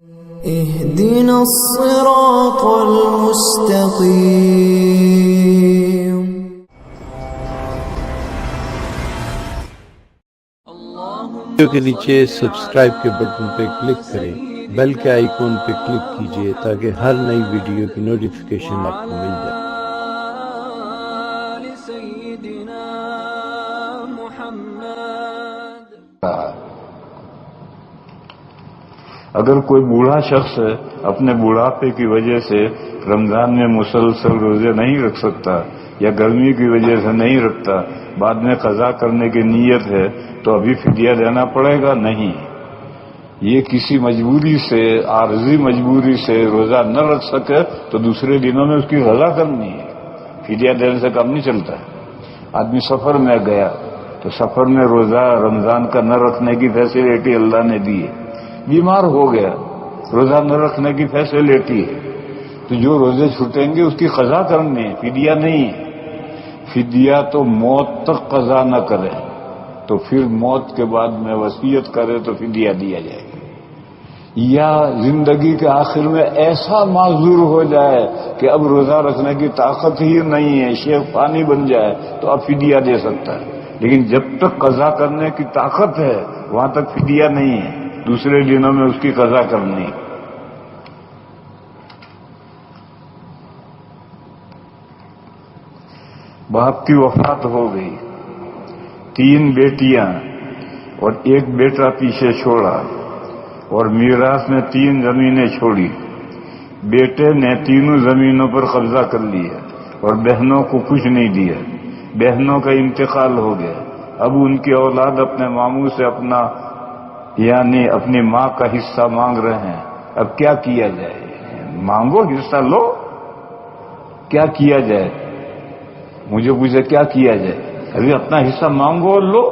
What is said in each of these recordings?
اهدنا الصراط المستقيم ویڈیو کے نیچے سبسکرائب کے بٹن پہ کلک کریں، بیل کے آئیکن پہ کلک کیجئے تاکہ ہر نئی ویڈیو کی نوٹیفیکیشن آپ کو مل جائے۔ اگر کوئی بوڑھا شخص اپنے بوڑھاپے کی وجہ سے رمضان میں مسلسل روزے نہیں رکھ سکتا یا گرمی کی وجہ سے نہیں رکھتا، بعد میں قضا کرنے کی نیت ہے تو ابھی فدیہ دینا پڑے گا؟ نہیں، یہ کسی مجبوری سے، عارضی مجبوری سے روزہ نہ رکھ سکے تو دوسرے دنوں میں اس کی قضا کرنی ہے، فدیہ دینے سے کام نہیں چلتا ہے۔ آدمی سفر میں گیا تو سفر میں روزہ رمضان کا نہ رکھنے کی فیسلٹی اللہ نے دی ہے، بیمار ہو گیا روزہ نہ رکھنے کی فیسلٹی ہے، تو جو روزے چھوٹیں گے اس کی قضا کرنی ہے، فدیہ نہیں ہے۔ فدیہ تو موت تک قضا نہ کرے تو پھر موت کے بعد میں وصیت کرے تو فدیہ دیا جائے گا، یا زندگی کے آخر میں ایسا معذور ہو جائے کہ اب روزہ رکھنے کی طاقت ہی نہیں ہے، شیخ پانی بن جائے تو اب فدیہ دے سکتا ہے، لیکن جب تک قضا کرنے کی طاقت ہے وہاں تک فدیہ نہیں ہے، دوسرے دنوں میں اس کی قضا کرنی۔ باپ کی وفات ہو گئی، 3 بیٹیاں اور 1 بیٹا پیچھے چھوڑا، اور میراث میں 3 زمینیں چھوڑی۔ بیٹے نے تینوں زمینوں پر قبضہ کر لیا اور بہنوں کو کچھ نہیں دیا، بہنوں کا انتقال ہو گیا، اب ان کی اولاد اپنے ماموں سے اپنا یعنی اپنی ماں کا حصہ مانگ رہے ہیں۔ اب کیا کیا جائے؟ مانگو، حصہ لو، کیا کیا جائے؟ مجھے پوچھے کیا کیا جائے؟ ابھی اپنا حصہ مانگو اور لو۔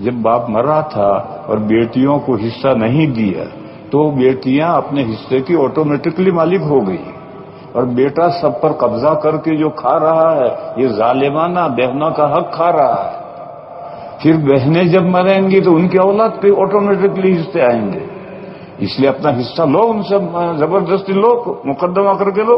جب باپ مرا تھا اور بیٹیوں کو حصہ نہیں دیا تو بیٹیاں اپنے حصے کی آٹومیٹکلی مالک ہو گئی، اور بیٹا سب پر قبضہ کر کے جو کھا رہا ہے یہ ظالمانہ بہنوں کا حق کھا رہا ہے۔ پھر بہنیں جب مریں گی تو ان کی اولاد پہ آٹومیٹکلی حصے آئیں گے، اس لیے اپنا حصہ لو، ان سے زبردستی لو، مقدمہ کر کے لو۔